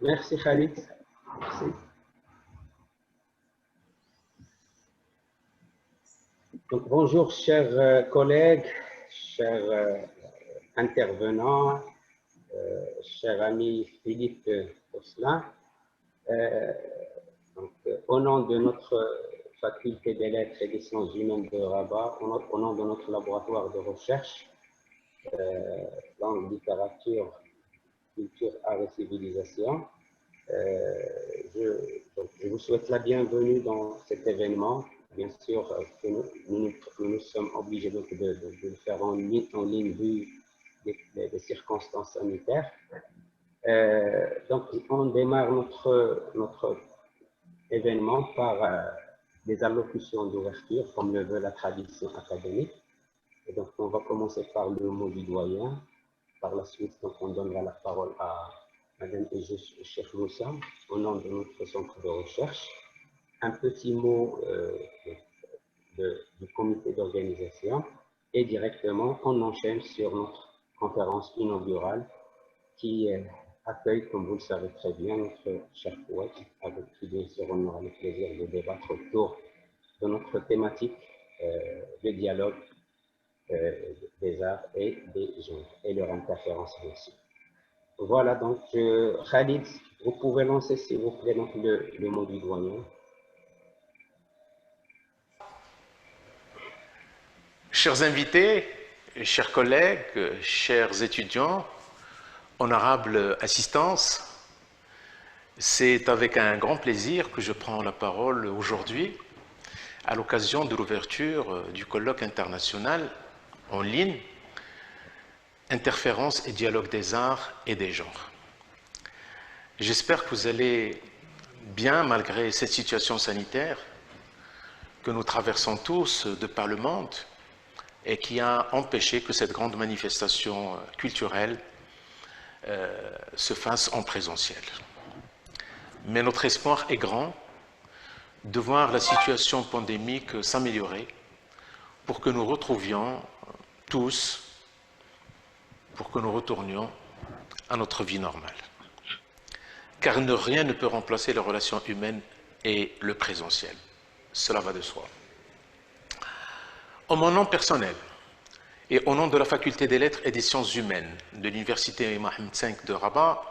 Merci Khalid. Merci. Donc, bonjour chers collègues, chers intervenants, cher ami Philippe Osselin. Au nom de notre faculté des lettres et des sciences humaines de Rabat, au nom de notre laboratoire de recherche, langue, littérature, culture, art et civilisation, je vous souhaite la bienvenue dans cet événement. Bien sûr, nous sommes obligés de le faire en ligne vu des circonstances sanitaires. Donc, on démarre notre événement par des allocutions d'ouverture, comme le veut la tradition académique. Et donc, on va commencer par le mot du doyen. Par la suite, donc, on donnera la parole à Madame Cheikh Moussa, au nom de notre centre de recherche. Un petit mot du comité d'organisation et directement, on enchaîne sur notre conférence inaugurale qui accueille, comme vous le savez très bien, notre cher poète, avec qui, bien sûr, on aura le plaisir de débattre autour de notre thématique, le dialogue des arts et des genres, et leur interférence, bien sûr. Voilà, donc, Khalid, vous pouvez lancer, s'il vous plaît, donc, le mot du doyen. Chers invités, chers collègues, chers étudiants, honorable assistance, c'est avec un grand plaisir que je prends la parole aujourd'hui à l'occasion de l'ouverture du colloque international en ligne Interférences et dialogue des arts et des genres. J'espère que vous allez bien malgré cette situation sanitaire que nous traversons tous de par le monde et qui a empêché que cette grande manifestation culturelle se fasse en présentiel. Mais notre espoir est grand de voir la situation pandémique s'améliorer pour que nous retrouvions tous, pour que nous retournions à notre vie normale. Car rien ne peut remplacer les relations humaines et le présentiel. Cela va de soi. En mon nom personnel et au nom de la Faculté des Lettres et des Sciences Humaines de l'Université Mohammed V de Rabat,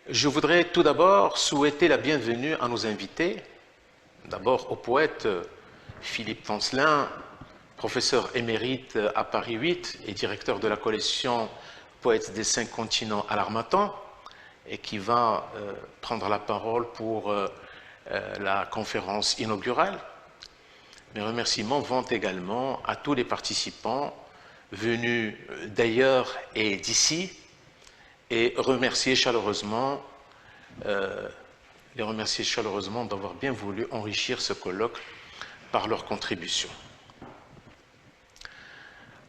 je voudrais tout d'abord souhaiter la bienvenue à nos invités, d'abord au poète Philippe Osselin, professeur émérite à Paris 8 et directeur de la collection Poètes des 5 continents à l'Harmattan, et qui va prendre la parole pour la conférence inaugurale. Mes remerciements vont également à tous les participants venus d'ailleurs et d'ici, et les remercier chaleureusement d'avoir bien voulu enrichir ce colloque par leur contribution.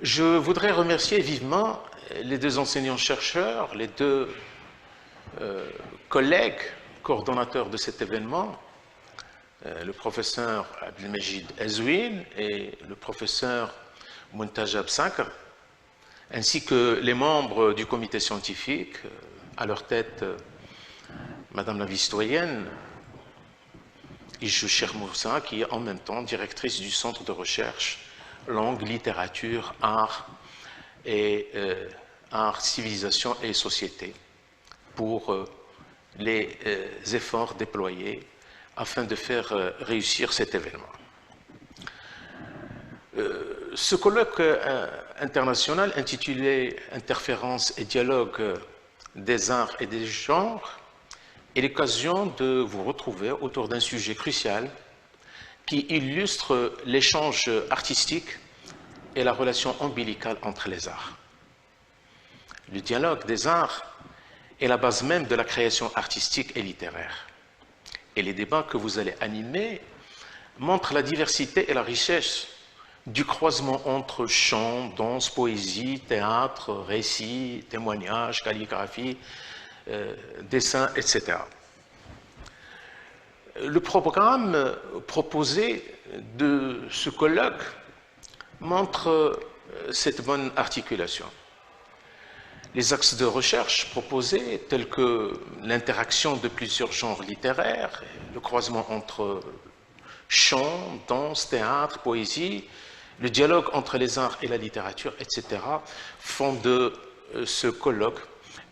Je voudrais remercier vivement les deux enseignants-chercheurs, les deux collègues coordonnateurs de cet événement, le professeur Abdelmejid Azouine et le professeur Muntajab Sakr, ainsi que les membres du comité scientifique, à leur tête Madame la vice-doyenne Cheikh Moussa, qui est en même temps directrice du centre de recherche langue, littérature, art, civilisation et société, pour les efforts déployés afin de faire réussir cet événement. Ce colloque international intitulé « Interférences et dialogue des arts et des genres » est l'occasion de vous retrouver autour d'un sujet crucial qui illustre l'échange artistique et la relation ombilicale entre les arts. Le dialogue des arts est la base même de la création artistique et littéraire. Et les débats que vous allez animer montrent la diversité et la richesse du croisement entre chant, danse, poésie, théâtre, récit, témoignage, calligraphie, dessin, etc. Le programme proposé de ce colloque montre cette bonne articulation. Les axes de recherche proposés, tels que l'interaction de plusieurs genres littéraires, le croisement entre chant, danse, théâtre, poésie, le dialogue entre les arts et la littérature, etc., font de ce colloque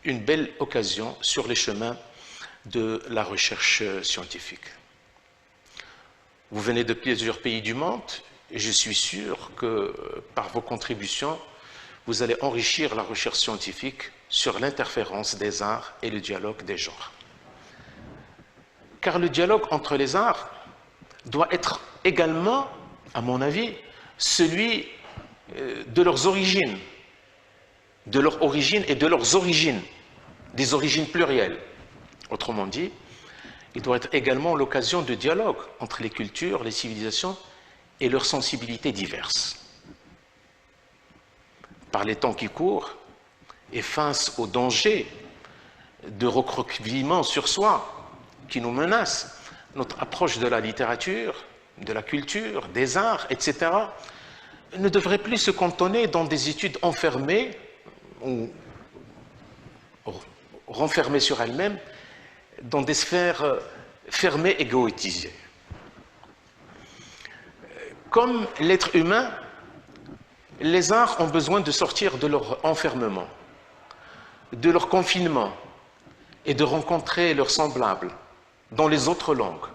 une belle occasion sur les chemins de la recherche scientifique. Vous venez de plusieurs pays du monde et je suis sûr que par vos contributions, vous allez enrichir la recherche scientifique sur l'interférence des arts et le dialogue des genres. Car le dialogue entre les arts doit être également, à mon avis, celui de leurs origines, et de leurs origines, des origines plurielles. Autrement dit, il doit être également l'occasion de dialogue entre les cultures, les civilisations et leurs sensibilités diverses. Par les temps qui courent, et face aux dangers de recroquevillement sur soi qui nous menacent, notre approche de la littérature, de la culture, des arts, etc., ne devrait plus se cantonner dans des études enfermées ou renfermées sur elles-mêmes, dans des sphères fermées et goétisées. Comme l'être humain, les arts ont besoin de sortir de leur enfermement, de leur confinement et de rencontrer leurs semblables dans les autres langues,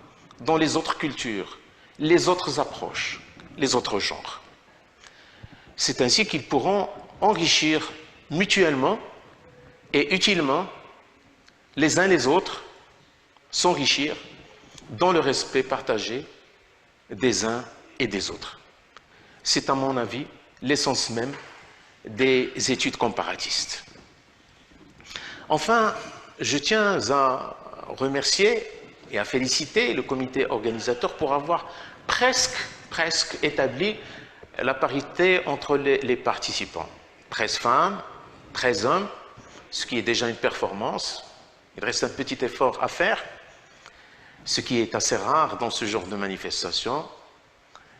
dans les autres cultures, les autres approches, les autres genres. C'est ainsi qu'ils pourront enrichir mutuellement et utilement les uns les autres, s'enrichir dans le respect partagé des uns et des autres. C'est à mon avis l'essence même des études comparatistes. Enfin, je tiens à remercier et à féliciter le comité organisateur pour avoir presque établi la parité entre les participants. 13 femmes, 13 hommes, ce qui est déjà une performance. Il reste un petit effort à faire, ce qui est assez rare dans ce genre de manifestation.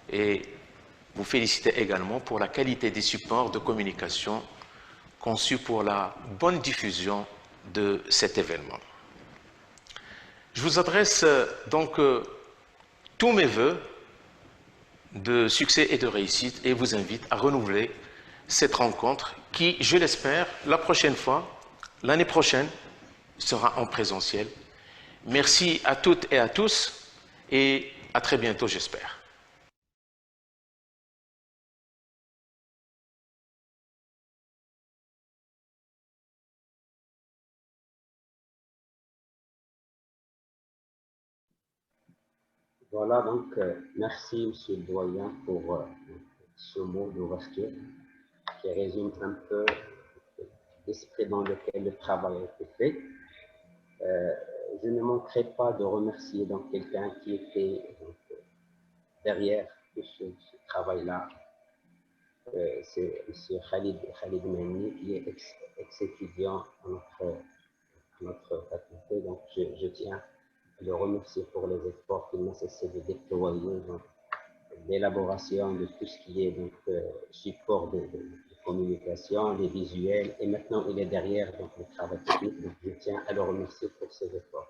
Et vous félicitez également pour la qualité des supports de communication conçus pour la bonne diffusion de cet événement. Je vous adresse donc tous mes vœux de succès et de réussite et vous invite à renouveler cette rencontre qui, je l'espère, la prochaine fois, l'année prochaine, sera en présentiel. Merci à toutes et à tous et à très bientôt, j'espère. Voilà, donc merci Monsieur le Doyen pour ce mot d'ouverture qui résume un peu l'esprit dans lequel le travail a été fait. Je ne manquerai pas de remercier donc quelqu'un qui était donc, derrière tout ce travail-là. C'est M. Khalid Mani, qui est ex-étudiant à notre faculté. Donc je tiens à le remercier pour les efforts qu'il n'a cessé de déployer dans l'élaboration de tout ce qui est donc, support de communication, des visuels, et maintenant il est derrière donc, le travail technique, donc je tiens à le remercier pour ses efforts.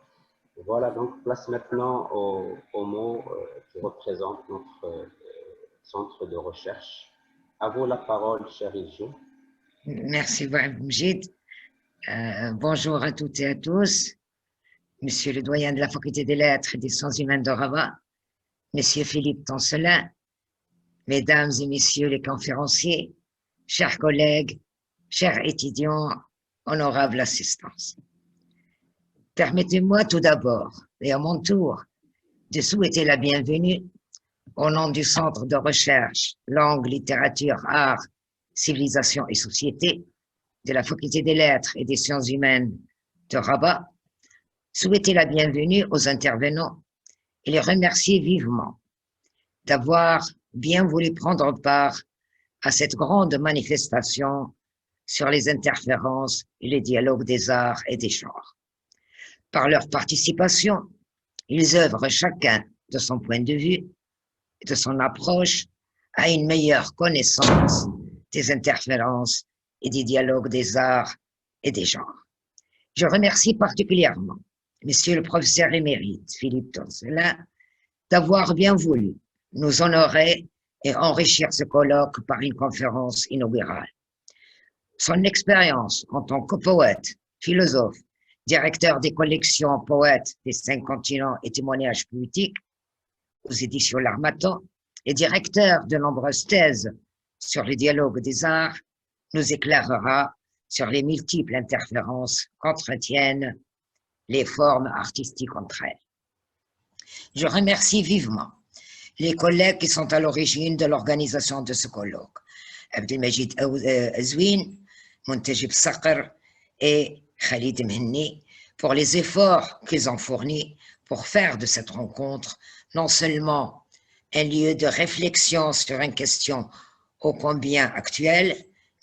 Voilà, donc place maintenant au mot qui représente notre centre de recherche. À vous la parole, cher Iljo. Merci, Mjid. Bonjour à toutes et à tous. Monsieur le doyen de la Faculté des Lettres et des Sciences humaines de Rabat, Monsieur Philippe Toncelin, Mesdames et Messieurs les conférenciers, chers collègues, chers étudiants, honorable assistance. Permettez-moi tout d'abord, et à mon tour, de souhaiter la bienvenue au nom du Centre de recherche Langue, Littérature, Art, Civilisation et Société de la Faculté des Lettres et des Sciences humaines de Rabat, souhaiter la bienvenue aux intervenants et les remercier vivement d'avoir bien voulu prendre part à cette grande manifestation sur les interférences et les dialogues des arts et des genres. Par leur participation, ils œuvrent chacun de son point de vue et de son approche à une meilleure connaissance des interférences et des dialogues des arts et des genres. Je remercie particulièrement Monsieur le professeur émérite Philippe Toncelin d'avoir bien voulu nous honorer et enrichir ce colloque par une conférence inaugurale. Son expérience en tant que poète, philosophe, directeur des collections poètes des 5 continents et témoignages poétiques aux éditions L'Harmattan et directeur de nombreuses thèses sur le dialogue des arts, nous éclairera sur les multiples interférences qu'entretiennent les formes artistiques entre elles. Je remercie vivement les collègues qui sont à l'origine de l'organisation de ce colloque, Abdelmajid Azouine, Montajib Sakr et Khalid Mhenni, pour les efforts qu'ils ont fournis pour faire de cette rencontre non seulement un lieu de réflexion sur une question ô combien actuelle,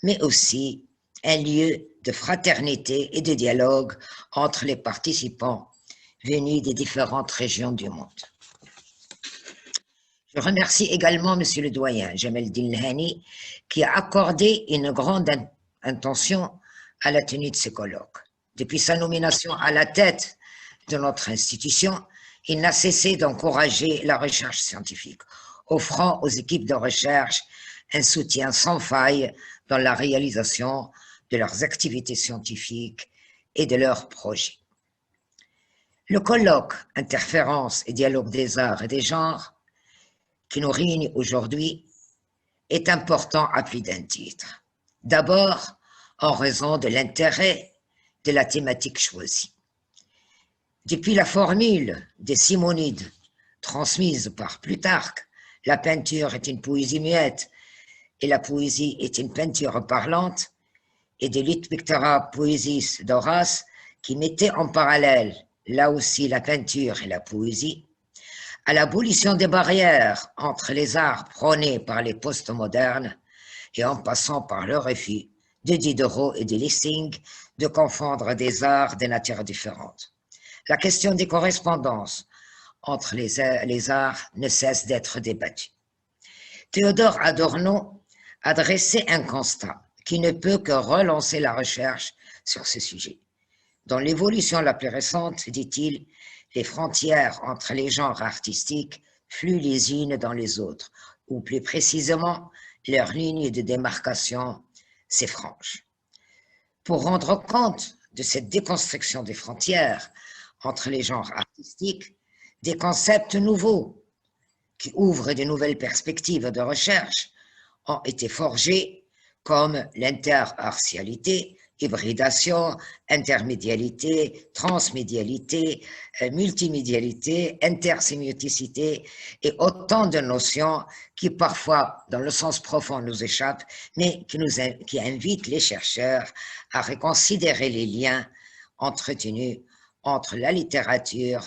mais aussi un lieu de fraternité et de dialogue entre les participants venus des différentes régions du monde. Je remercie également Monsieur le doyen Jamel Dilhani qui a accordé une grande attention à la tenue de ce colloque. Depuis sa nomination à la tête de notre institution, il n'a cessé d'encourager la recherche scientifique, offrant aux équipes de recherche un soutien sans faille dans la réalisation de leurs activités scientifiques et de leurs projets. Le colloque « Interférences et dialogue des arts et des genres » qui nous réunit aujourd'hui est important à plus d'un titre. D'abord, en raison de l'intérêt de la thématique choisie. Depuis la formule des Simonides transmise par Plutarque, la peinture est une poésie muette et la poésie est une peinture parlante, et de Lit Pictora Poesis d'Horace qui mettait en parallèle là aussi la peinture et la poésie, à l'abolition des barrières entre les arts prônés par les postmodernes et en passant par le refus de Diderot et de Lessing de confondre des arts de nature différente. La question des correspondances entre les arts ne cesse d'être débattue. Théodore Adorno a dressé un constat qui ne peut que relancer la recherche sur ce sujet. Dans l'évolution la plus récente, dit-il, les frontières entre les genres artistiques fluent les unes dans les autres, ou plus précisément, leur ligne de démarcation s'effranche. Pour rendre compte de cette déconstruction des frontières entre les genres artistiques, des concepts nouveaux qui ouvrent de nouvelles perspectives de recherche ont été forgés comme l'interartialité, hybridation, intermédialité, transmédialité, multimédialité, intersémioticité et autant de notions qui parfois, dans le sens profond, nous échappent, mais qui invitent les chercheurs à reconsidérer les liens entretenus entre la littérature,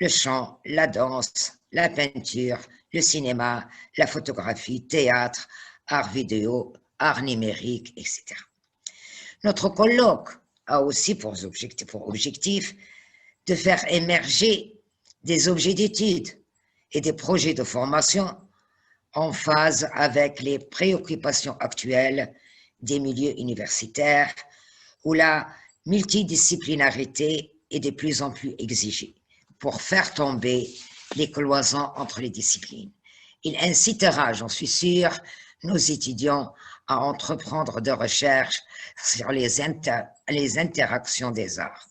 le chant, la danse, la peinture, le cinéma, la photographie, théâtre, art vidéo, art numérique, etc. Notre colloque a aussi pour objectif de faire émerger des objets d'étude et des projets de formation en phase avec les préoccupations actuelles des milieux universitaires où la multidisciplinarité est de plus en plus exigée pour faire tomber les cloisons entre les disciplines. Il incitera, j'en suis sûr, nos étudiants à entreprendre des recherches sur les interactions des arts.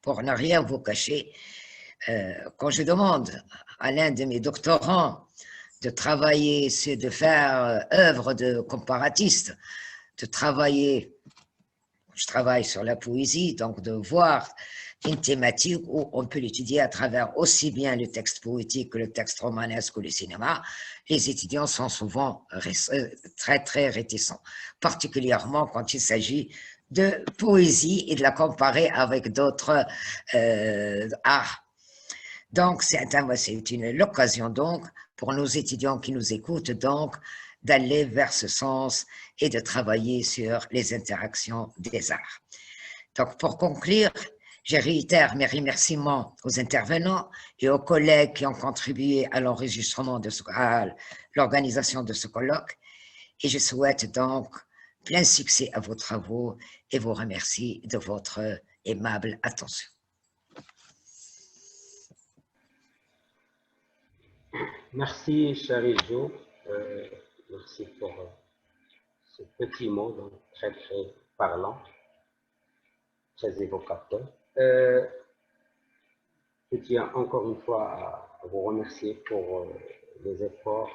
Pour ne rien vous cacher, quand je demande à l'un de mes doctorants de travailler, c'est de faire œuvre de comparatiste, de travailler, je travaille sur la poésie, donc de voir une thématique où on peut l'étudier à travers aussi bien le texte poétique que le texte romanesque ou le cinéma, les étudiants sont souvent très réticents, particulièrement quand il s'agit de poésie et de la comparer avec d'autres arts. Donc, c'est l'occasion donc pour nos étudiants qui nous écoutent donc d'aller vers ce sens et de travailler sur les interactions des arts. Donc, pour conclure, je réitère mes remerciements aux intervenants et aux collègues qui ont contribué à l'enregistrement à l'organisation de ce colloque et je souhaite donc plein succès à vos travaux et vous remercie de votre aimable attention. Merci, cher Ijo. Merci pour ce petit mot, donc très, très parlant, très évocateur. Je tiens encore une fois à vous remercier pour les efforts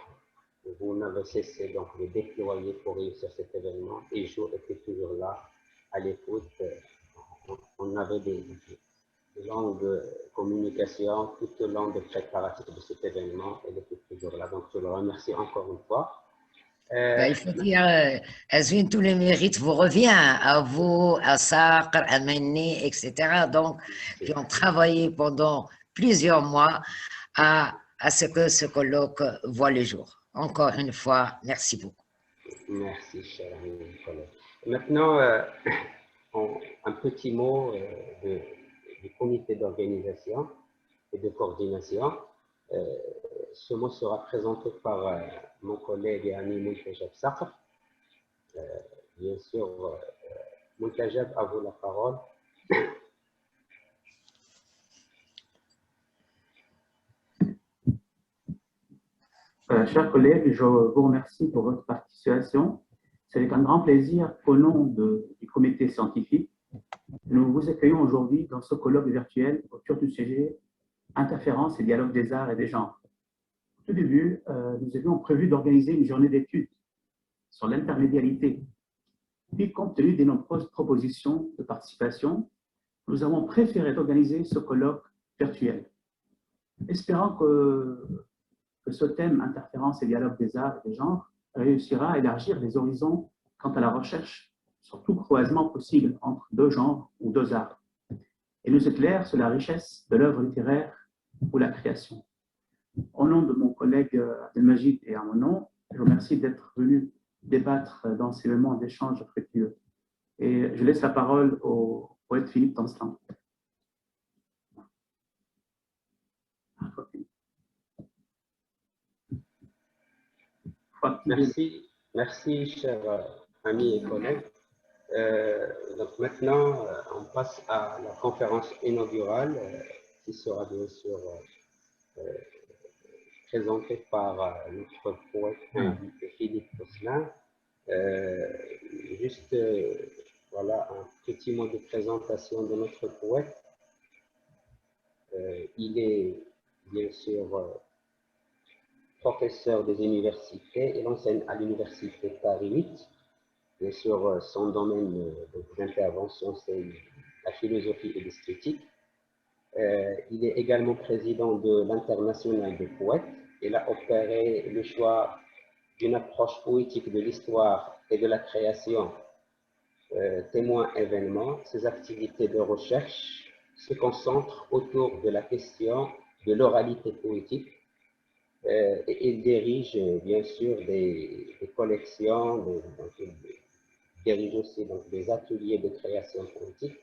que vous n'avez cessé donc, de déployer pour réussir cet événement. Ijo était toujours là, à l'écoute. On avait des longues communications tout au long des préparatifs de cet événement. Elle était toujours là, donc je le remercie encore une fois. Il faut dire, Azwin, tous les mérites vous revient, à vous, à Saqr, à Menni, etc. Donc, qui ont travaillé pendant plusieurs mois à ce que ce colloque voit le jour. Encore une fois, merci beaucoup. Merci, cher collègue. Maintenant, un petit mot du comité d'organisation et de coordination. Ce mot sera présenté par mon collègue et ami Muntajab Saqr. Bien sûr, Muntajab, à vous la parole. Chers collègues, je vous remercie pour votre participation. C'est avec un grand plaisir qu'au nom du comité scientifique, nous vous accueillons aujourd'hui dans ce colloque virtuel autour du sujet interférence et dialogue des arts et des genres. Au tout début, nous avions prévu d'organiser une journée d'études sur l'intermédialité. Puis, compte tenu des nombreuses propositions de participation, nous avons préféré organiser ce colloque virtuel. Espérant que ce thème interférence et dialogue des arts et des genres réussira à élargir les horizons quant à la recherche sur tout croisement possible entre deux genres ou deux arts, et nous éclaire sur la richesse de l'œuvre littéraire ou la création. Au nom de mon collègue Abdelmajid et à mon nom, je vous remercie d'être venu débattre dans ces moments d'échange fructueux. Et je laisse la parole au poète Philippe Tancelan. Merci, chers amis et collègues. Donc maintenant, on passe à la conférence inaugurale qui sera bien sûr présentée par notre poète Philippe Tancelan. Juste, voilà, un petit mot de présentation de notre poète. Il est bien sûr professeur des universités. Il enseigne à l'université Paris 8. Bien sûr, son domaine d'intervention, c'est la philosophie et l'esthétique. Il est également président de l'International des poètes. Il a opéré le choix d'une approche poétique de l'histoire et de la création, témoin événement. Ses activités de recherche se concentrent autour de la question de l'oralité poétique. Et il dirige bien sûr des collections, il dirige aussi donc, des ateliers de création poétique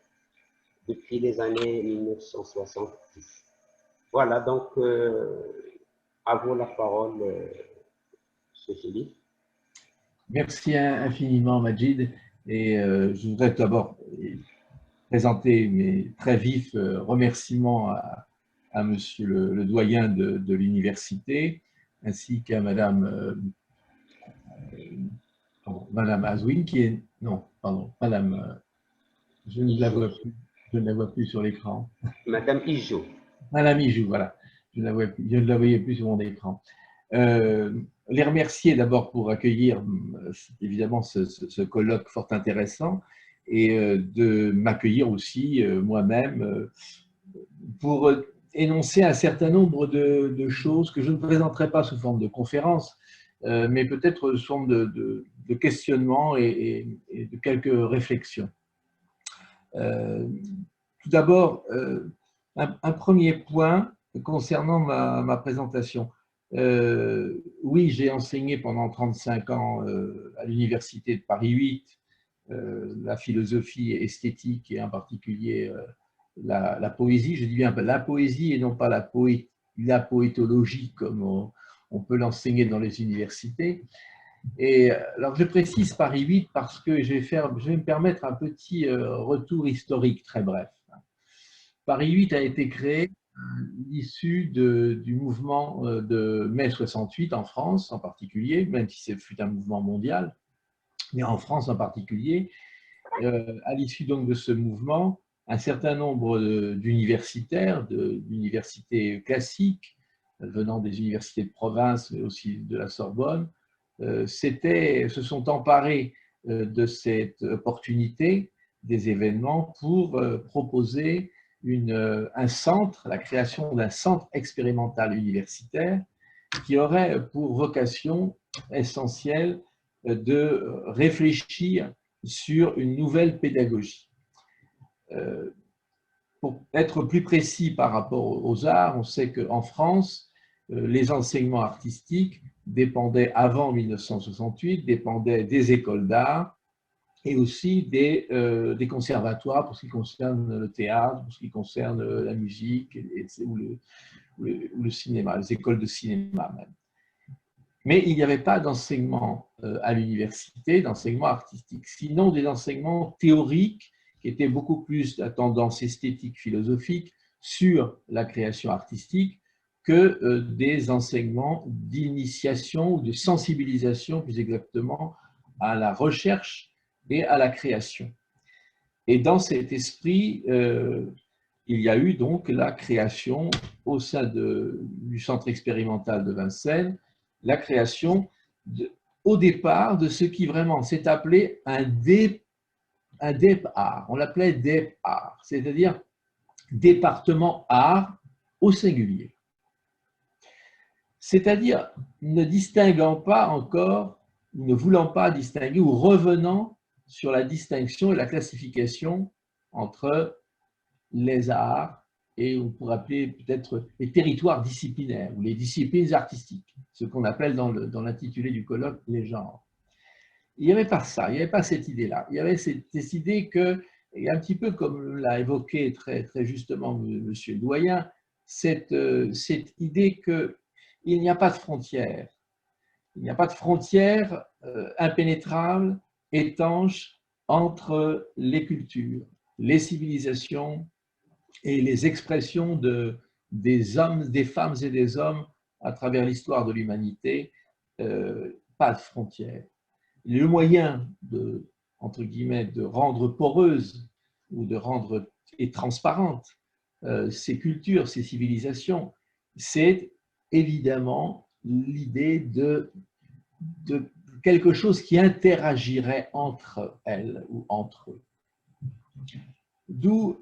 depuis les années 1970. Voilà, donc à vous la parole, M. Philippe. Merci infiniment, Majid. Et je voudrais d'abord présenter mes très vifs remerciements à monsieur le doyen de l'université, ainsi qu'à madame Azwin, qui est... Non, pardon, madame... je ne la vois plus. Je ne la vois plus sur l'écran. Madame Ijo. Madame Ijo, voilà. Je ne la voyais plus sur mon écran. Les remercier d'abord pour accueillir évidemment ce colloque fort intéressant et de m'accueillir aussi moi-même pour énoncer un certain nombre de choses que je ne présenterai pas sous forme de conférence, mais peut-être sous forme de questionnement et de quelques réflexions. Tout d'abord, un premier point concernant ma présentation. Oui, j'ai enseigné pendant 35 ans à l'université de Paris 8 la philosophie esthétique et en particulier la poésie. Je dis bien la poésie et non pas la poétologie comme on peut l'enseigner dans les universités. Et alors, je précise Paris 8 parce que je vais me permettre un petit retour historique très bref. Paris 8 a été créé à l'issue du mouvement de mai 68 en France en particulier, même si ce fut un mouvement mondial, mais en France en particulier. À l'issue donc de ce mouvement, un certain nombre d'universitaires, d'universités classiques, venant des universités de province, mais aussi de la Sorbonne, se sont emparés de cette opportunité des événements pour proposer un centre, la création d'un centre expérimental universitaire qui aurait pour vocation essentielle de réfléchir sur une nouvelle pédagogie. Pour être plus précis par rapport aux arts, on sait qu'en France, les enseignements artistiques dépendaient, avant 1968, dépendaient des écoles d'art et aussi des conservatoires pour ce qui concerne le théâtre, pour ce qui concerne la musique ou le cinéma, les écoles de cinéma même. Mais il n'y avait pas d'enseignement à l'université, d'enseignement artistique, sinon des enseignements théoriques qui étaient beaucoup plus à tendance esthétique, philosophique sur la création artistique que des enseignements d'initiation ou de sensibilisation, plus exactement, à la recherche et à la création. Et dans cet esprit, il y a eu donc la création au sein du centre expérimental de Vincennes, la création au départ de ce qui vraiment s'est appelé un DEP-art. On l'appelait DEP-art, c'est-à-dire département art au singulier. C'est-à-dire ne distinguant pas encore, ne voulant pas distinguer ou revenant sur la distinction et la classification entre les arts et on pourrait appeler peut-être les territoires disciplinaires ou les disciplines artistiques, ce qu'on appelle dans l'intitulé du colloque les genres. Il n'y avait pas ça, il n'y avait pas cette idée-là. Il y avait cette idée que, et un petit peu comme l'a évoqué très, très justement M. le doyen, cette idée qu'il n'y a pas de frontières. Il n'y a pas de frontières impénétrables, étanches entre les cultures, les civilisations et les expressions des hommes, des femmes et des hommes à travers l'histoire de l'humanité, pas de frontières. Le moyen entre guillemets, de rendre poreuse ou de rendre et transparente ces cultures, ces civilisations, c'est évidemment l'idée de quelque chose qui interagirait entre elles ou entre eux. D'où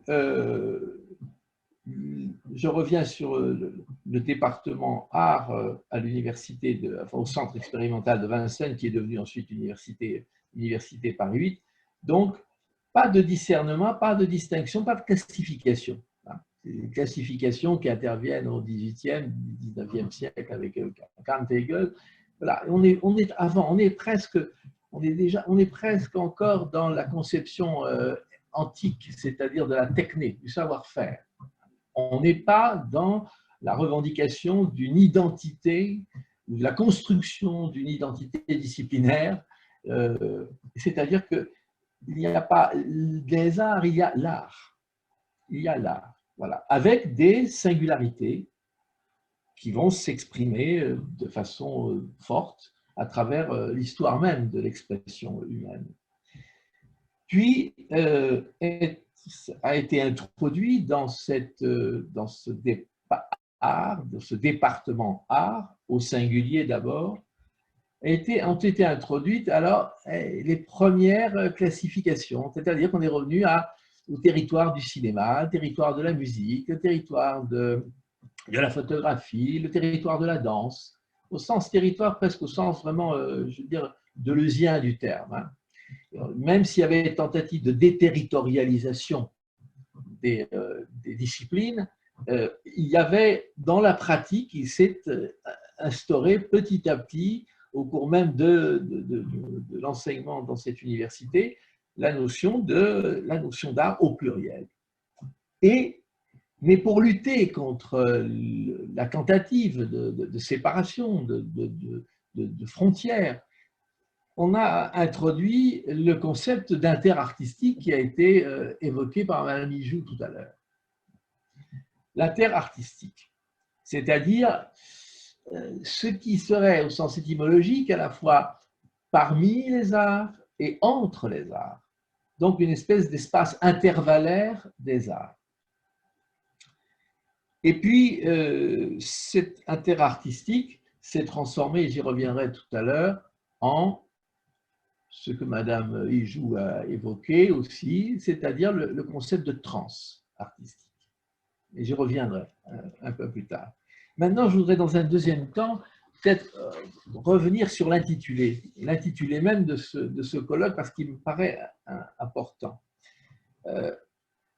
je reviens sur le département art à l'université, enfin, au centre expérimental de Vincennes, qui est devenu ensuite université Paris 8. Donc, pas de discernement, pas de distinction, pas de classification. Des classifications qui interviennent au XVIIIe, XIXe siècle avec Kant et Hegel. Voilà, on est presque encore dans la conception antique, c'est-à-dire de la techné, du savoir-faire. On n'est pas dans la revendication d'une identité, ou de la construction d'une identité disciplinaire, c'est-à-dire qu'il n'y a pas des arts, il y a l'art. Il y a l'art, voilà, avec des singularités qui vont s'exprimer de façon forte à travers l'histoire même de l'expression humaine. Puis, a été introduit dans ce département art, au singulier d'abord, ont été introduites alors les premières classifications, c'est-à-dire qu'on est revenu au territoire du cinéma, au territoire de la musique, au territoire de la photographie, le territoire de la danse, au sens territoire, presque au sens vraiment, je veux dire, deleuzien du terme. Hein. Même s'il y avait des tentatives de déterritorialisation des disciplines, il y avait dans la pratique, il s'est instauré petit à petit, au cours même de l'enseignement dans cette université, la notion d'art au pluriel. Mais pour lutter contre la tentative de séparation, de frontières, on a introduit le concept d'interartistique qui a été évoqué par Mme Ijou tout à l'heure. L'interartistique, c'est-à-dire ce qui serait au sens étymologique à la fois parmi les arts et entre les arts. Donc une espèce d'espace intervallaire des arts. Et puis cet interartistique s'est transformé, j'y reviendrai tout à l'heure, en ce que Mme Ijou a évoqué aussi, c'est-à-dire le concept de trans-artistique. Et j'y reviendrai un peu plus tard. Maintenant, je voudrais dans un deuxième temps peut-être revenir sur l'intitulé même de ce colloque, parce qu'il me paraît important.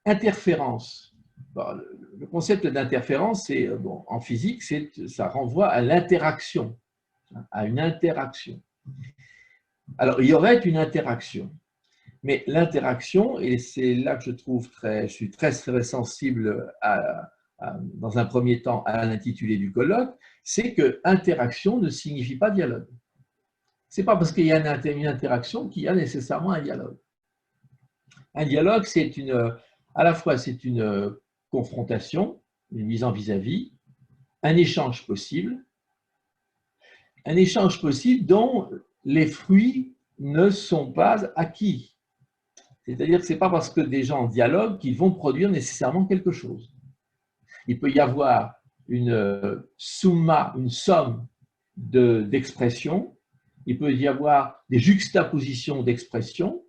Interférence. Bon, le concept d'interférence, bon, en physique, ça renvoie à l'interaction, à une interaction. Alors, il y aurait une interaction, mais l'interaction, et c'est là que je suis très sensible dans un premier temps à l'intitulé du colloque, c'est que interaction ne signifie pas dialogue. Ce n'est pas parce qu'il y a une interaction qu'il y a nécessairement un dialogue. Un dialogue, à la fois c'est une confrontation, une mise en vis-à-vis, un échange possible dont les fruits ne sont pas acquis. C'est-à-dire que ce n'est pas parce que des gens dialoguent qu'ils vont produire nécessairement quelque chose. Il peut y avoir une somme d'expressions, il peut y avoir des juxtapositions d'expressions,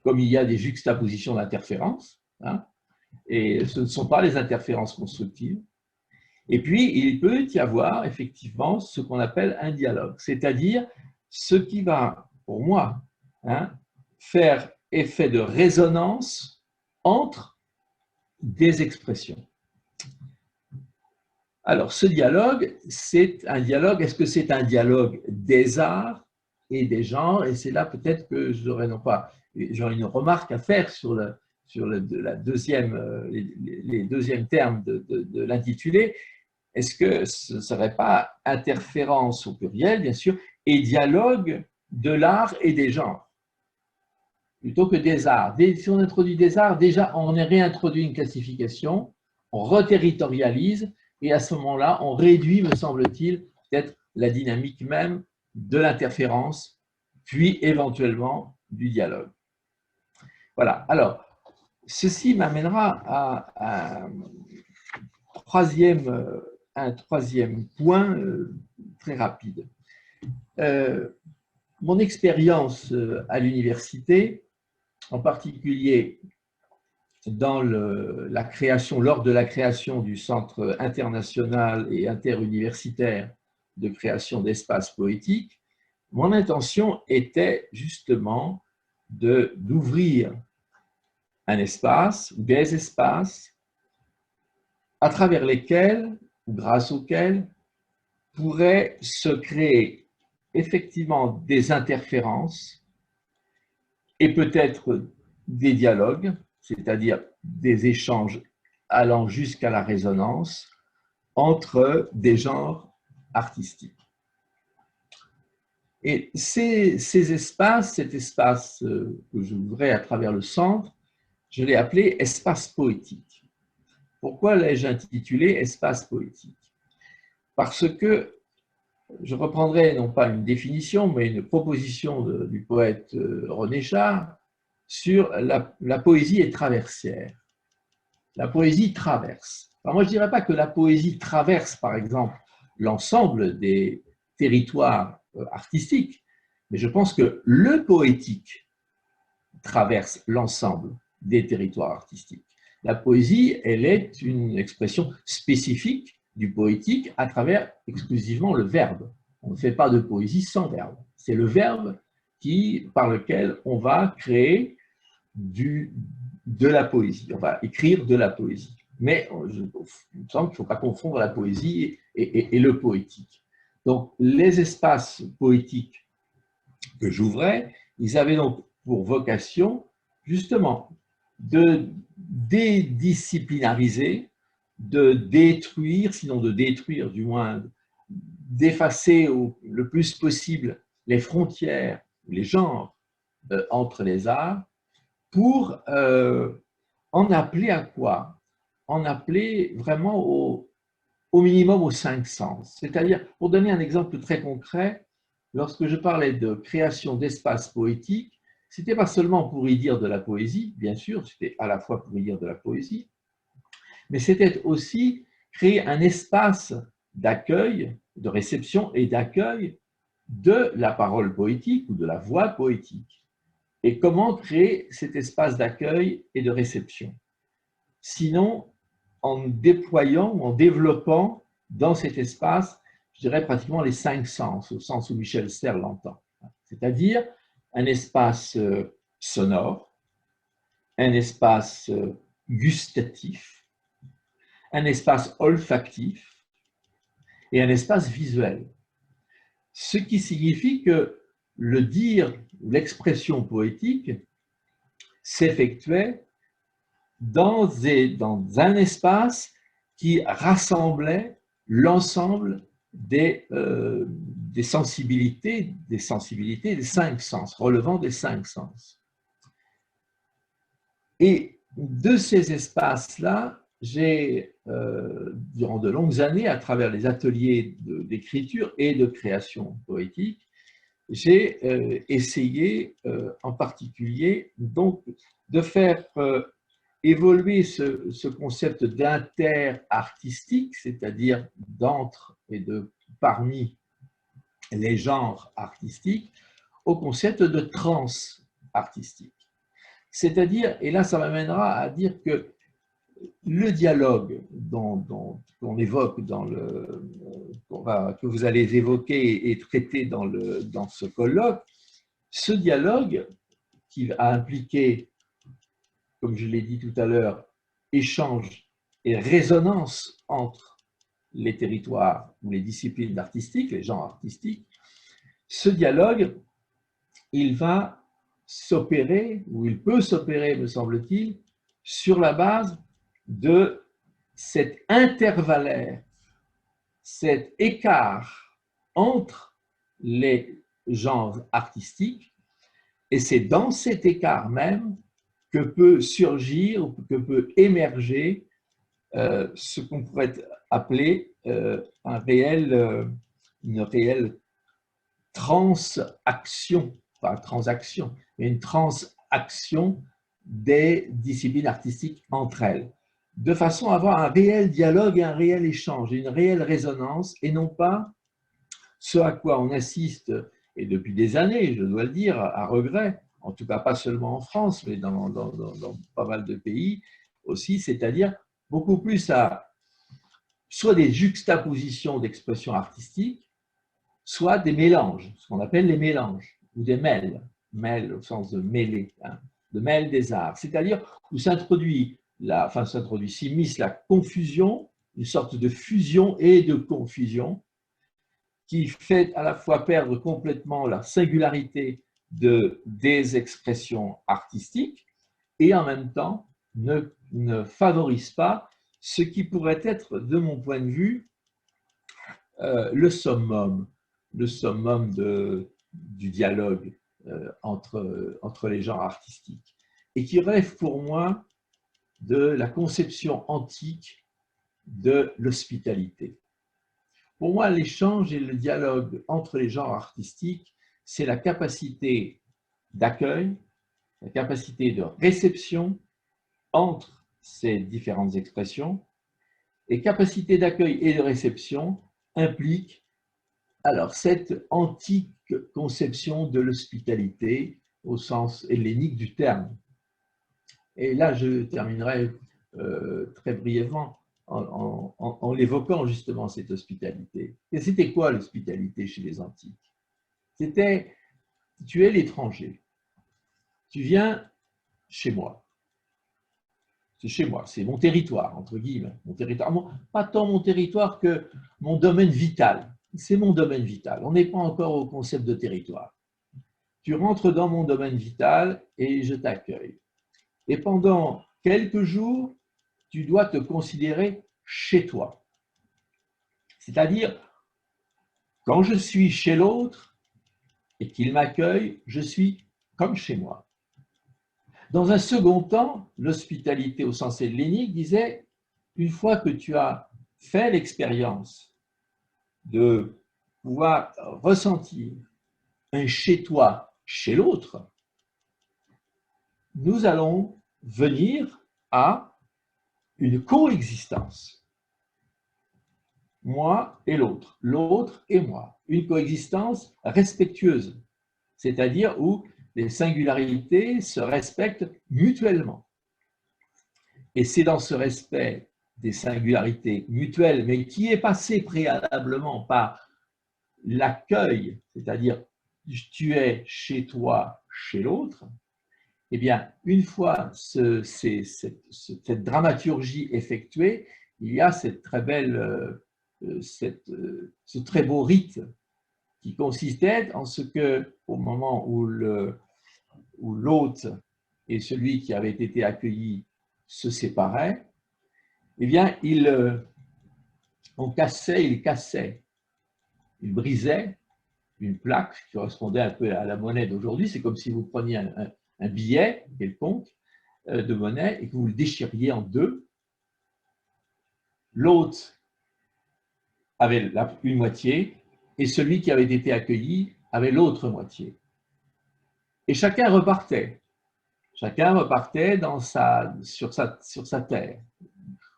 comme il y a des juxtapositions d'interférences, hein, et ce ne sont pas les interférences constructives. Et puis, il peut y avoir effectivement ce qu'on appelle un dialogue, c'est-à-dire ce qui va, pour moi, hein, faire effet de résonance entre des expressions. Alors, ce dialogue, c'est un dialogue, est-ce que c'est un dialogue des arts et des genres? Et c'est là peut-être que j'aurais une remarque à faire sur les deuxièmes termes de l'intitulé. Est-ce que ce ne serait pas interférence au pluriel, bien sûr, et dialogue de l'art et des genres, plutôt que des arts? Si on introduit des arts, déjà on réintroduit une classification, on reterritorialise, et à ce moment-là, on réduit, me semble-t-il, peut-être la dynamique même de l'interférence, puis éventuellement du dialogue. Voilà. Alors, ceci m'amènera à un troisième point très rapide. Mon expérience à l'université, en particulier lors de la création du Centre international et interuniversitaire de création d'espaces poétiques, mon intention était justement d'ouvrir un espace, ou des espaces, à travers lesquels, ou grâce auxquels, pourraient se créer effectivement des interférences et peut-être des dialogues, c'est-à-dire des échanges allant jusqu'à la résonance entre des genres artistiques. Et ces espaces, cet espace que j'ouvrais à travers le centre, je l'ai appelé espace poétique. Pourquoi l'ai-je intitulé espace poétique? Parce que je reprendrai non pas une définition, mais une proposition du poète René Char sur la poésie est traversière. La poésie traverse. Alors moi, je ne dirais pas que la poésie traverse, par exemple, l'ensemble des territoires artistiques, mais je pense que le poétique traverse l'ensemble des territoires artistiques. La poésie, elle est une expression spécifique du poétique à travers exclusivement le verbe. On ne fait pas de poésie sans verbe. C'est le verbe par lequel on va créer de la poésie, on va écrire de la poésie. Mais il me semble qu'il ne faut pas confondre la poésie et le poétique. Donc, les espaces poétiques que j'ouvrais, ils avaient donc pour vocation, justement, de dédisciplinariser, de détruire, sinon de détruire, du moins d'effacer le plus possible les frontières, les genres entre les arts, pour en appeler à quoi? En appeler vraiment au minimum aux 5 sens. C'est-à-dire, pour donner un exemple très concret, lorsque je parlais de création d'espaces poétiques, ce n'était pas seulement pour y dire de la poésie, bien sûr, c'était à la fois pour y dire de la poésie, mais c'était aussi créer un espace d'accueil, de réception et d'accueil de la parole poétique ou de la voix poétique. Et comment créer cet espace d'accueil et de réception? Sinon, en déployant ou en développant dans cet espace, je dirais pratiquement les 5 sens, au sens où Michel Serres l'entend. C'est-à-dire un espace sonore, un espace gustatif, un espace olfactif et un espace visuel. Ce qui signifie que le dire, l'expression poétique s'effectuait dans un espace qui rassemblait l'ensemble des sensibilités, des 5 sens, relevant des 5 sens. Et de ces espaces-là, j'ai, durant de longues années, à travers les ateliers d'écriture et de création poétique, j'ai essayé en particulier donc de faire évoluer ce concept d'inter-artistique, c'est-à-dire d'entre et de parmi les genres artistiques, au concept de trans-artistique. C'est-à-dire, et là ça m'amènera à dire que le dialogue qu'on évoque que vous allez évoquer et traiter dans ce colloque, ce dialogue qui a impliqué, comme je l'ai dit tout à l'heure, échange et résonance entre les territoires ou les disciplines artistiques, les genres artistiques, ce dialogue, il va s'opérer, ou il peut s'opérer, me semble-t-il, sur la base de cet intervallaire, cet écart entre les genres artistiques, et c'est dans cet écart même que peut surgir, ou que peut émerger ce qu'on pourrait appeler une réelle transaction, pas transaction, mais une transaction des disciplines artistiques entre elles, de façon à avoir un réel dialogue et un réel échange, une réelle résonance, et non pas ce à quoi on assiste, et depuis des années, je dois le dire, à regret, en tout cas pas seulement en France, mais dans pas mal de pays aussi, c'est-à-dire beaucoup plus à soit des juxtapositions d'expressions artistiques, soit des mélanges, ce qu'on appelle les mélanges, ou des mêles, mêles au sens de mêler, hein, de mêle des arts, c'est-à-dire où s'immisce la confusion, une sorte de fusion et de confusion, qui fait à la fois perdre complètement la singularité des expressions artistiques et en même temps ne favorise pas ce qui pourrait être, de mon point de vue, le summum du dialogue entre les genres artistiques, et qui relève pour moi de la conception antique de l'hospitalité. Pour moi, l'échange et le dialogue entre les genres artistiques, c'est la capacité d'accueil, la capacité de réception entre ces différentes expressions, et capacité d'accueil et de réception implique alors cette antique conception de l'hospitalité au sens hellénique du terme. Et là, je terminerai très brièvement en évoquant justement cette hospitalité. Et c'était quoi l'hospitalité chez les Antiques? C'était, tu es l'étranger, tu viens chez moi. C'est chez moi, c'est mon territoire, entre guillemets. Mon territoire, pas tant mon territoire que mon domaine vital. C'est mon domaine vital. On n'est pas encore au concept de territoire. Tu rentres dans mon domaine vital et je t'accueille. Et pendant quelques jours, tu dois te considérer chez toi. C'est-à-dire, quand je suis chez l'autre, et qu'il m'accueille, je suis comme chez moi. Dans un second temps, l'hospitalité au sens hellénique disait, une fois que tu as fait l'expérience de pouvoir ressentir un chez-toi chez l'autre, nous allons venir à une coexistence. Moi et l'autre, l'autre et moi. Une coexistence respectueuse, c'est-à-dire où les singularités se respectent mutuellement. Et c'est dans ce respect des singularités mutuelles, mais qui est passé préalablement par l'accueil, c'est-à-dire tu es chez toi, chez l'autre, eh bien, une fois cette dramaturgie effectuée, il y a cette très belle, ce très beau rite qui consistait en ce que, au moment où l'hôte et celui qui avait été accueilli se séparaient, eh bien, il cassait, il brisait une plaque qui correspondait un peu à la monnaie d'aujourd'hui. C'est comme si vous preniez un billet quelconque de monnaie et que vous le déchiriez en deux. L'hôte avait une moitié et celui qui avait été accueilli avait l'autre moitié. Et chacun repartait sur sa terre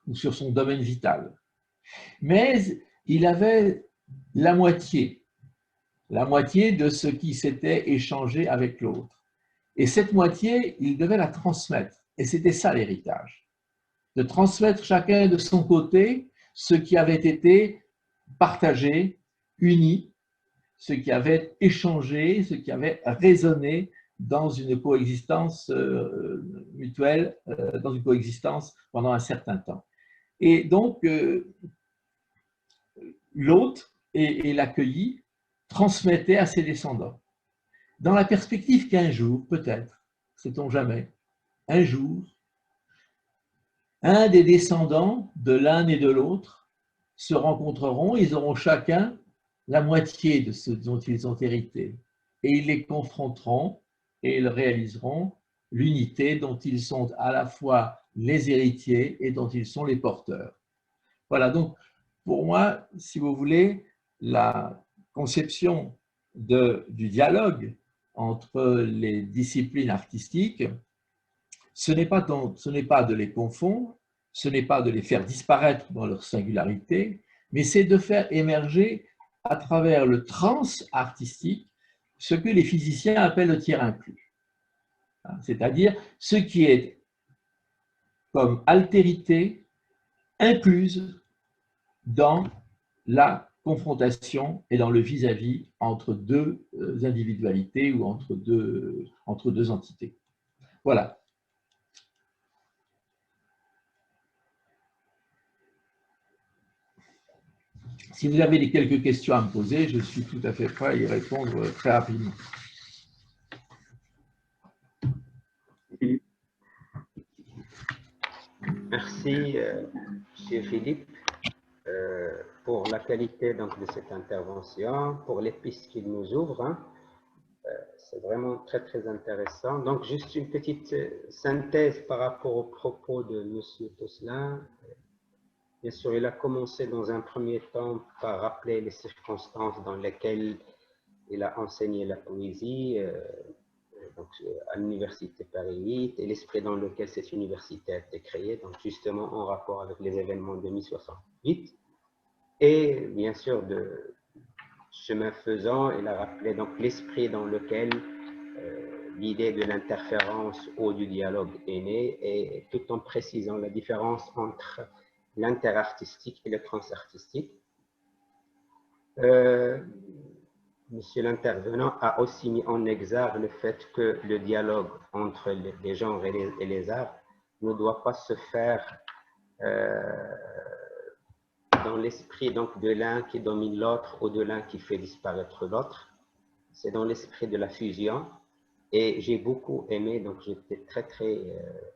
ou sur son domaine vital. Mais il avait la moitié de ce qui s'était échangé avec l'autre. Et cette moitié, il devait la transmettre. Et c'était ça l'héritage. De transmettre chacun de son côté ce qui avait été partagé, uni, ce qui avait échangé, ce qui avait résonné dans une coexistence mutuelle, dans une coexistence pendant un certain temps. Et donc, l'hôte et l'accueilli transmettaient à ses descendants. Dans la perspective qu'un jour, peut-être, sait-on jamais, un jour, un des descendants de l'un et de l'autre se rencontreront, ils auront chacun la moitié de ce dont ils ont hérité. Et ils les confronteront et ils réaliseront l'unité dont ils sont à la fois les héritiers et dont ils sont les porteurs. Voilà, donc pour moi, si vous voulez, la conception du dialogue entre les disciplines artistiques, ce n'est pas de les confondre, ce n'est pas de les faire disparaître dans leur singularité, mais c'est de faire émerger à travers le trans-artistique ce que les physiciens appellent le tiers inclus. C'est-à-dire ce qui est comme altérité incluse dans la confrontation et dans le vis-à-vis entre deux individualités ou entre deux entités. Voilà. Si vous avez quelques questions à me poser, je suis tout à fait prêt à y répondre très rapidement. Merci, Monsieur Philippe, pour la qualité donc, de cette intervention, pour les pistes qu'il nous ouvre. Hein. C'est vraiment très, très intéressant. Donc, juste une petite synthèse par rapport aux propos de Monsieur Tosselin. Bien sûr, il a commencé dans un premier temps par rappeler les circonstances dans lesquelles il a enseigné la poésie, donc, à l'université Paris 8 et l'esprit dans lequel cette université a été créée, donc justement en rapport avec les événements de 1968. Et bien sûr, de chemin faisant, il a rappelé donc l'esprit dans lequel l'idée de l'interférence ou du dialogue est née, et tout en précisant la différence entre l'interartistique et le transartistique. Monsieur l'intervenant a aussi mis en exergue le fait que le dialogue entre les genres et les arts ne doit pas se faire dans l'esprit donc de l'un qui domine l'autre ou de l'un qui fait disparaître l'autre. C'est dans l'esprit de la fusion. Et j'ai beaucoup aimé, donc j'étais très très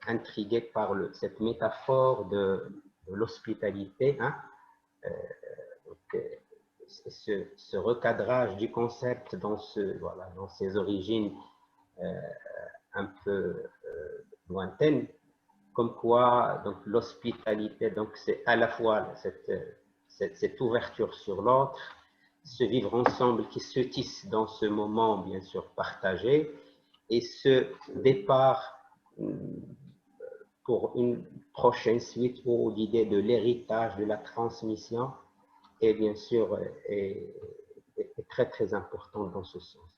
intrigué par cette métaphore de l'hospitalité. Hein. ce recadrage du concept dans, voilà, dans ses origines un peu lointaines, comme quoi l'hospitalité, c'est à la fois cette ouverture sur l'autre, ce vivre ensemble qui se tisse dans ce moment, bien sûr, partagé, et ce départ pour une prochaine suite ou l'idée de l'héritage, de la transmission, est bien sûr est très très important dans ce sens.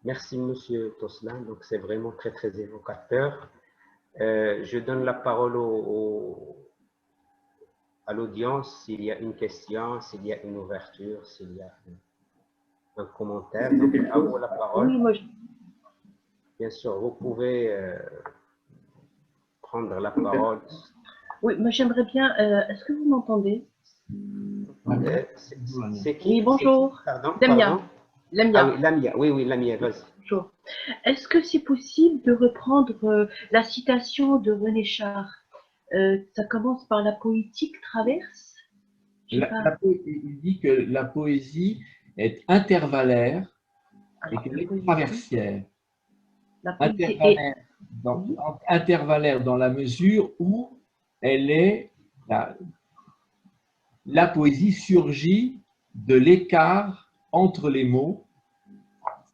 Merci Monsieur Toslan, donc c'est vraiment très très évocateur. Je donne la parole à l'audience s'il y a une question, s'il y a une ouverture, s'il y a un commentaire. Donc à vous la parole. Oui, moi, bien sûr, vous pouvez prendre la parole. oui, moi j'aimerais bien. Est-ce que vous m'entendez? C'est qui? Oui, bonjour. Pardon, Lamia. pardon. Lamia. Ah oui, Lamia. Oui, Lamia, vas-y. Bonjour. Est-ce que c'est possible de reprendre la citation de René Char? Ça commence par la poétique traverse. Il dit que la poésie est intervallaire et qu'elle est traversière. Intervallaire dans la mesure où elle est la poésie surgit de l'écart entre les mots,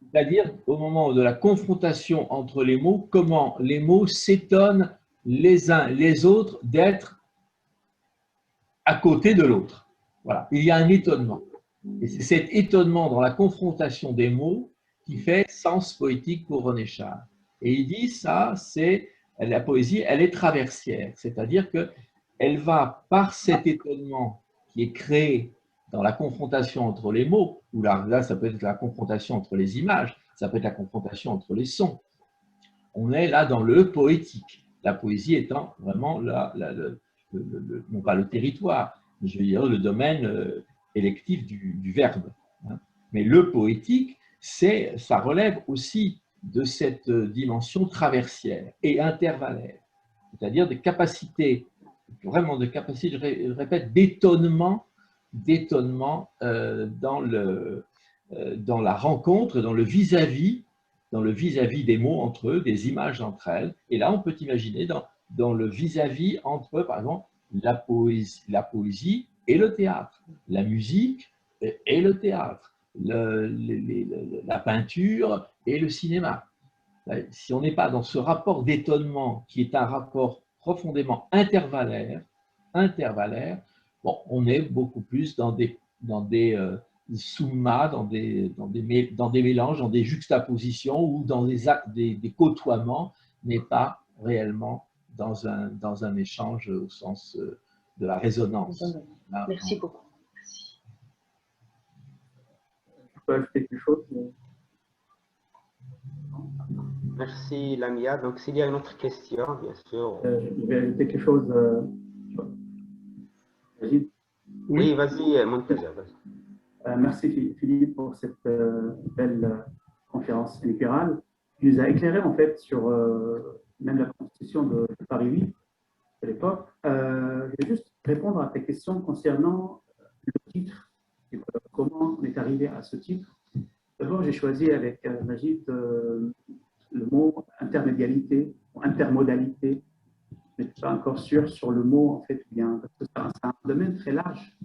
c'est-à-dire au moment de la confrontation entre les mots, comment les mots s'étonnent les uns les autres d'être à côté de l'autre. Voilà, il y a un étonnement. Et c'est cet étonnement dans la confrontation des mots qui fait sens poétique pour René Char. Et il dit ça, c'est la poésie, elle est traversière, c'est-à-dire qu'elle va par cet étonnement qui est créé dans la confrontation entre les mots, ou là ça peut être la confrontation entre les images, ça peut être la confrontation entre les sons. On est là dans le poétique, la poésie étant vraiment non pas le territoire, mais je veux dire le domaine électif du verbe. Mais le poétique, ça relève aussi de cette dimension traversière et intervallaire, c'est-à-dire des capacités, vraiment des capacités, je répète, d'étonnement dans la rencontre, dans le vis-à-vis des mots entre eux, des images entre elles. Et là, on peut imaginer dans le vis-à-vis entre, par exemple, la poésie et le théâtre, la musique et le théâtre, la peinture et le cinéma. Si on n'est pas dans ce rapport d'étonnement qui est un rapport profondément intervallaire, bon, on est beaucoup plus dans des summas, dans des mélanges, dans des juxtapositions ou dans des côtoiements, mais pas réellement dans un échange au sens de la résonance. Merci beaucoup. Je peux ajouter quelque chose? Merci Lamia. Donc s'il y a une autre question, bien sûr. Je vais ajouter quelque chose. Oui, vas-y, Montaja. Merci Philippe pour cette belle conférence éclairale. Tu nous as éclairé en fait sur même la constitution de Paris 8 de l'époque. Je vais juste répondre à ta question concernant le titre. Et comment on est arrivé à ce titre. D'abord, j'ai choisi avec Majid le mot intermédialité ou intermodalité. Je n'étais pas encore sûr sur le mot, en fait, bien, parce que c'est un domaine très large.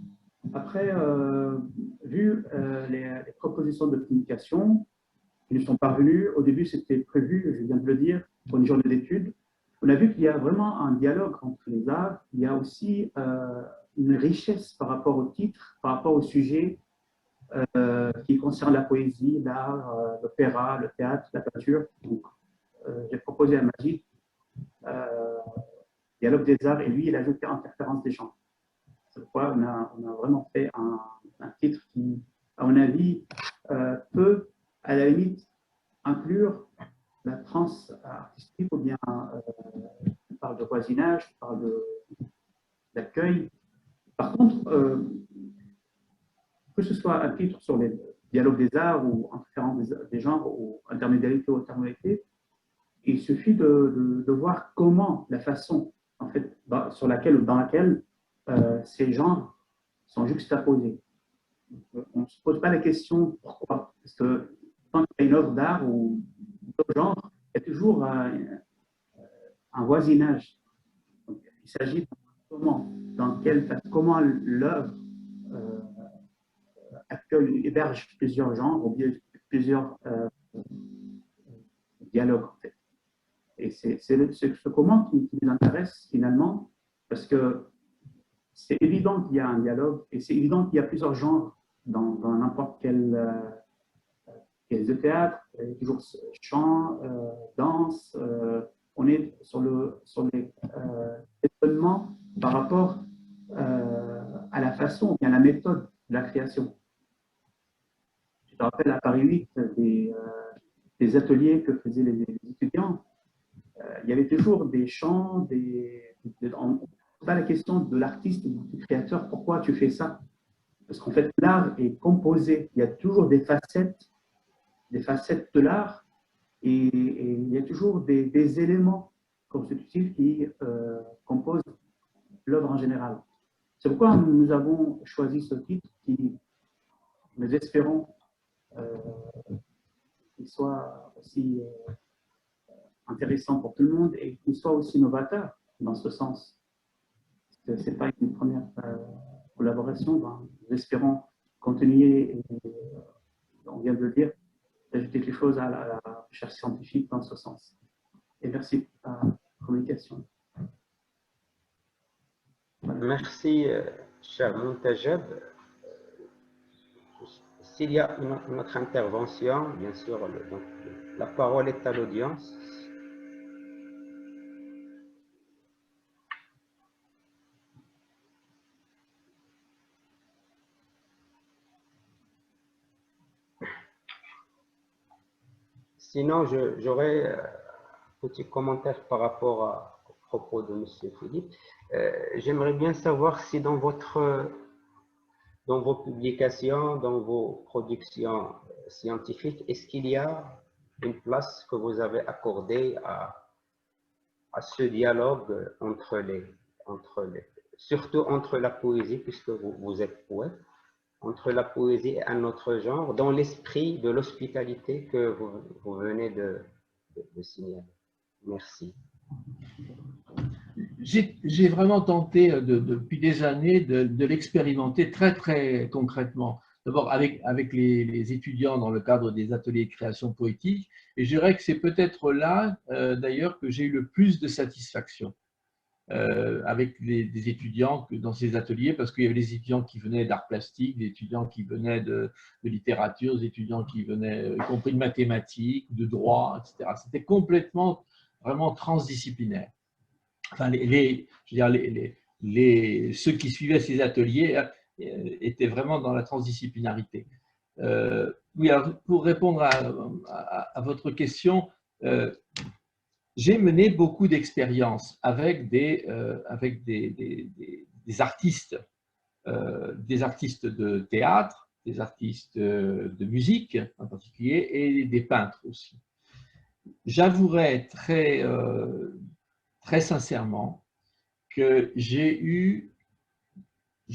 Après, vu les propositions de communication qui nous sont parvenues, au début, c'était prévu, je viens de le dire, pour une journée d'études. On a vu qu'il y a vraiment un dialogue entre les arts. Il y a aussi une richesse par rapport au titre, par rapport au sujet qui concerne la poésie, l'art, l'opéra, le théâtre, la peinture. J'ai proposé à Majid dialogue des arts et lui, il a ajouté interférence des genres. C'est pourquoi on a vraiment fait un titre qui, à mon avis, peut, à la limite, inclure la transe artistique ou bien on parle de voisinage, on parle d'accueil. Par contre, que ce soit un titre sur les dialogues des arts ou interférence des genres ou intermédialité ou intermodalité, il suffit de voir comment, la façon en fait, dans laquelle ces genres sont juxtaposés. on ne se pose pas la question pourquoi. Parce que quand il y a une œuvre d'art ou d'autres genres, il y a toujours un voisinage. Donc, il s'agit de comment l'œuvre héberge plusieurs genres ou plusieurs dialogues, en fait. Et c'est ce comment qui nous intéresse finalement, parce que c'est évident qu'il y a un dialogue et c'est évident qu'il y a plusieurs genres dans n'importe quel pièce de théâtre. Il y a toujours chant, danse. On est sur les étonnements par rapport à la façon, à la méthode de la création. Je te rappelle à Paris 8 des ateliers que faisaient les étudiants. Il y avait toujours des chants, pas la question de l'artiste ou du créateur, pourquoi tu fais ça? Parce qu'en fait, l'art est composé, il y a toujours des facettes de l'art, et il y a toujours des éléments constitutifs qui composent l'œuvre en général. C'est pourquoi nous avons choisi ce titre qui, nous espérons, qu'il soit aussi intéressant pour tout le monde et qu'il soit aussi novateur dans ce sens. Ce n'est pas une première collaboration. Nous espérons continuer, et, on vient de le dire, d'ajouter quelque chose à la recherche scientifique dans ce sens. Et merci pour la communication. Merci, cher Montajab. S'il y a une autre intervention, bien sûr, donc, la parole est à l'audience. Sinon, j'aurais un petit commentaire par rapport au propos de M. Philippe. J'aimerais bien savoir si dans vos publications, dans vos productions scientifiques, est-ce qu'il y a une place que vous avez accordée à ce dialogue surtout entre la poésie, puisque vous êtes poète, entre la poésie et un autre genre, dans l'esprit de l'hospitalité que vous venez de signaler. Merci. J'ai vraiment tenté depuis des années de l'expérimenter très, très concrètement. D'abord avec les étudiants dans le cadre des ateliers de création poétique. Et je dirais que c'est peut-être là, d'ailleurs, que j'ai eu le plus de satisfaction avec des étudiants dans ces ateliers, parce qu'il y avait des étudiants qui venaient d'art plastique, des étudiants qui venaient de littérature, des étudiants qui venaient, y compris de mathématiques, de droit, etc. C'était complètement, vraiment transdisciplinaire. Enfin, je veux dire, ceux qui suivaient ces ateliers étaient vraiment dans la transdisciplinarité. Oui, alors pour répondre à votre question, j'ai mené beaucoup d'expériences avec des artistes, des artistes de théâtre, des artistes de musique en particulier, et des peintres aussi. J'avouerai très sincèrement que je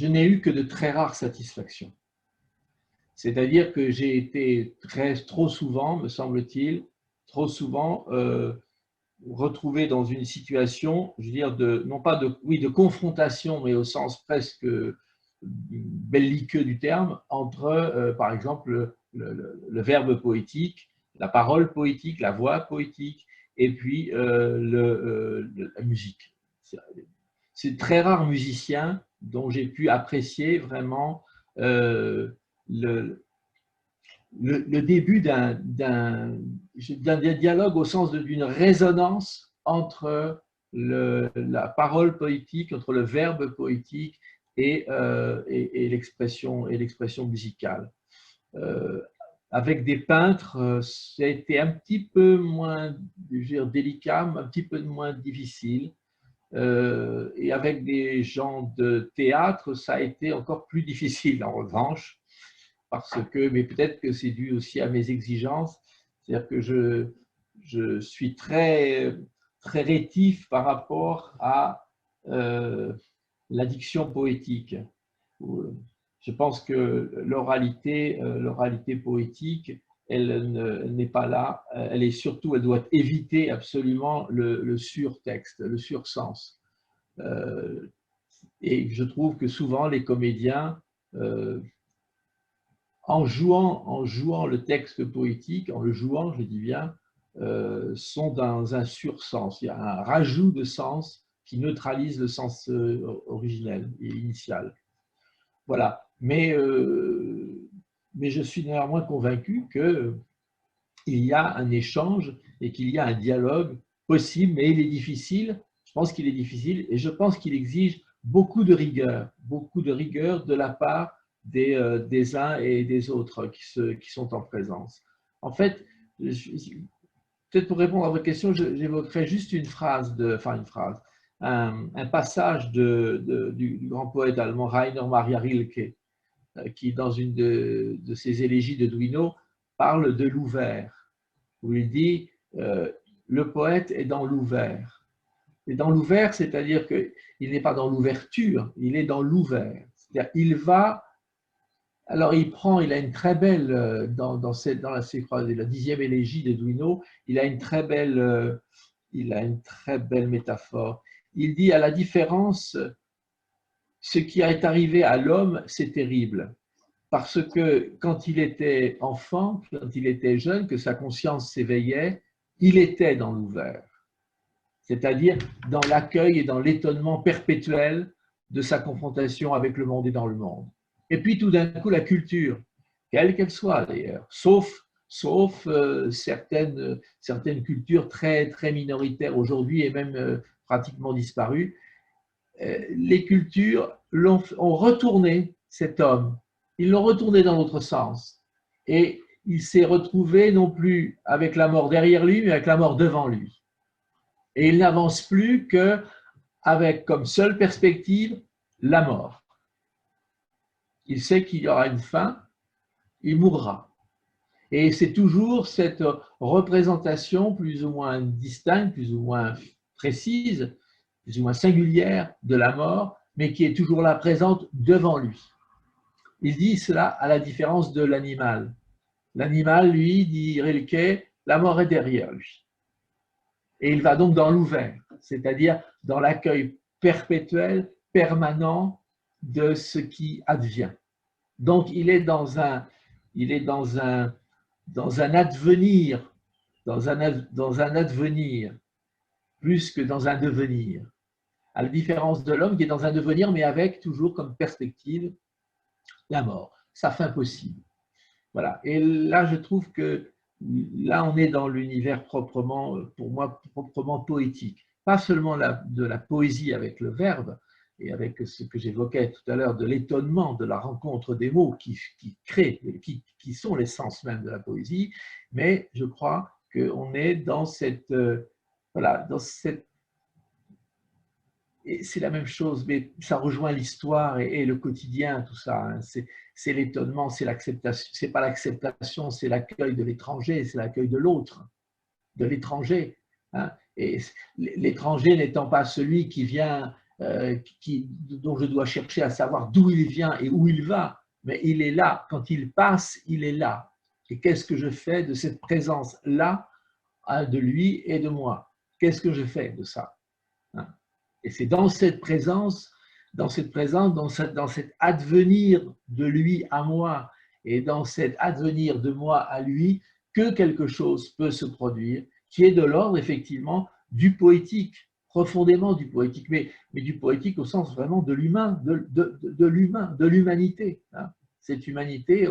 n'ai eu que de très rares satisfactions. C'est-à-dire que j'ai été trop souvent, me semble-t-il, trop souvent retrouvé dans une situation, je veux dire, non pas de confrontation, mais au sens presque belliqueux du terme, entre, par exemple, le verbe poétique, la parole poétique, la voix poétique, et puis la musique. C'est très rares musiciens dont j'ai pu apprécier vraiment le début d'un dialogue au sens d'une résonance entre la parole poétique, entre le verbe poétique et l'expression musicale. Avec des peintres, ça a été un petit peu moins, je veux dire, délicat, un petit peu moins difficile. Et avec des gens de théâtre, ça a été encore plus difficile en revanche, mais peut-être que c'est dû aussi à mes exigences, c'est-à-dire que je suis très rétif par rapport à l'addiction poétique. Je pense que l'oralité poétique, elle n'est pas là. Elle doit éviter absolument le surtexte, le sursens. Et je trouve que souvent les comédiens, en jouant le texte poétique, en le jouant, je dis bien, sont dans un sursens. Il y a un rajout de sens qui neutralise le sens originel et initial. Voilà. Mais je suis néanmoins convaincu qu'il y a un échange et qu'il y a un dialogue possible, mais il est difficile. Je pense qu'il est difficile et je pense qu'il exige beaucoup de rigueur de la part des uns et des autres qui sont en présence. En fait, peut-être pour répondre à votre question, j'évoquerai juste un passage du grand poète allemand Rainer Maria Rilke, qui, dans une de ses élégies de Duino, parle de l'ouvert, où il dit le poète est dans l'ouvert. Et dans l'ouvert, c'est-à-dire qu'il n'est pas dans l'ouverture, il est dans l'ouvert. C'est-à-dire il a une très belle, dans la 10e élégie de Duino, il a une très belle métaphore. Il dit, à la différence, ce qui est arrivé à l'homme, c'est terrible. Parce que quand il était enfant, quand il était jeune, que sa conscience s'éveillait, il était dans l'ouvert. C'est-à-dire dans l'accueil et dans l'étonnement perpétuel de sa confrontation avec le monde et dans le monde. Et puis tout d'un coup, la culture, quelle qu'elle soit d'ailleurs, sauf certaines cultures très, très minoritaires aujourd'hui et même pratiquement disparues, les cultures ont retourné cet homme, ils l'ont retourné dans l'autre sens. Et il s'est retrouvé non plus avec la mort derrière lui, mais avec la mort devant lui. Et il n'avance plus qu'avec comme seule perspective la mort. Il sait qu'il y aura une fin, il mourra. Et c'est toujours cette représentation plus ou moins distincte, plus ou moins précise, plus ou moins singulière de la mort, mais qui est toujours là présente devant lui. Il dit cela à la différence de l'animal. L'animal, lui, dit Rilke, la mort est derrière lui. Et il va donc dans l'ouvert, c'est-à-dire dans l'accueil perpétuel, permanent de ce qui advient. Donc il est dans un advenir, dans un advenir, plus que dans un devenir. À la différence de l'homme qui est dans un devenir, mais avec toujours comme perspective la mort, sa fin possible. Voilà. Et là, je trouve que là, on est dans l'univers proprement, pour moi, proprement poétique. Pas seulement de la poésie avec le verbe, et avec ce que j'évoquais tout à l'heure de l'étonnement de la rencontre des mots qui créent, qui sont l'essence même de la poésie, mais je crois qu'on est dans cette... Et c'est la même chose, mais ça rejoint l'histoire et le quotidien, tout ça. Hein. C'est l'étonnement, c'est l'acceptation. C'est pas l'acceptation, c'est l'accueil de l'étranger, c'est l'accueil de l'autre, de l'étranger. Hein. Et l'étranger n'étant pas celui qui vient, dont je dois chercher à savoir d'où il vient et où il va, mais il est là. Quand il passe, il est là. Et qu'est-ce que je fais de cette présence-là, de lui et de moi? Qu'est-ce que je fais de ça? Hein. Et c'est dans cette présence, dans cet advenir de lui à moi et dans cet advenir de moi à lui que quelque chose peut se produire qui est de l'ordre effectivement du poétique, profondément du poétique, mais du poétique au sens vraiment de l'humain, de l'humanité. Hein. Cette humanité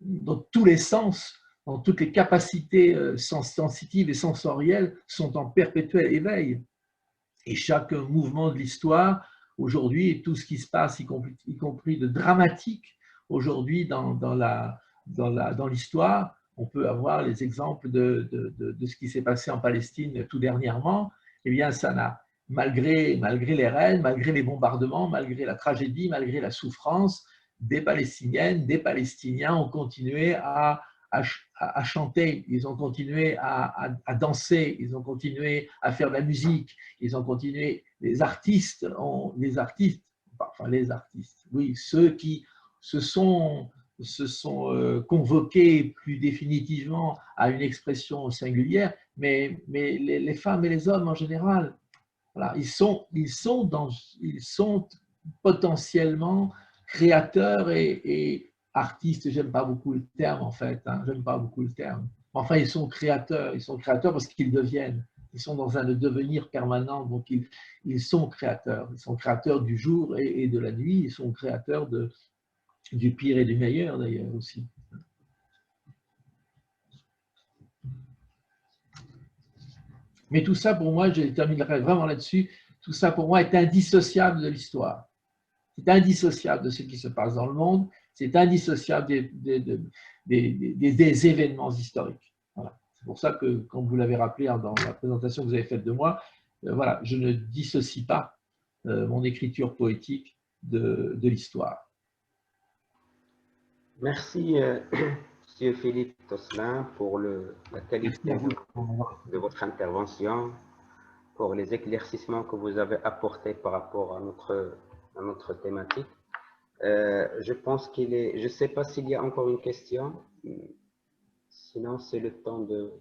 dans tous les sens, dans toutes les capacités sensitives et sensorielles sont en perpétuel éveil. Et chaque mouvement de l'histoire, aujourd'hui, et tout ce qui se passe, y compris de dramatique, aujourd'hui dans l'histoire, on peut avoir les exemples de ce qui s'est passé en Palestine tout dernièrement. Eh bien, ça n'a, malgré les raids, malgré les bombardements, malgré la tragédie, malgré la souffrance, des Palestiniennes, des Palestiniens ont continué à chanter, ils ont continué à danser, ils ont continué à faire de la musique, ils ont continué, les artistes enfin les artistes, oui, ceux qui se sont convoqués plus définitivement à une expression singulière, mais les femmes et les hommes en général, voilà, ils sont potentiellement créateurs et artistes. J'aime pas beaucoup le terme en fait, hein, j'aime pas beaucoup le terme. Enfin, ils sont créateurs parce qu'ils deviennent. Ils sont dans un devenir permanent, donc ils sont créateurs. Ils sont créateurs du jour et de la nuit. Ils sont créateurs du pire et du meilleur d'ailleurs aussi. Mais tout ça pour moi, je terminerai vraiment là-dessus, tout ça pour moi est indissociable de l'histoire. C'est indissociable de ce qui se passe dans le monde, c'est indissociable des événements historiques. Voilà. C'est pour ça que, comme vous l'avez rappelé dans la présentation que vous avez faite de moi, voilà, je ne dissocie pas mon écriture poétique de l'histoire. Merci, Monsieur Philippe Tosselin, pour la qualité de votre intervention, pour les éclaircissements que vous avez apportés par rapport à notre thématique. Je pense qu'il est... Je ne sais pas s'il y a encore une question. Sinon, c'est le temps de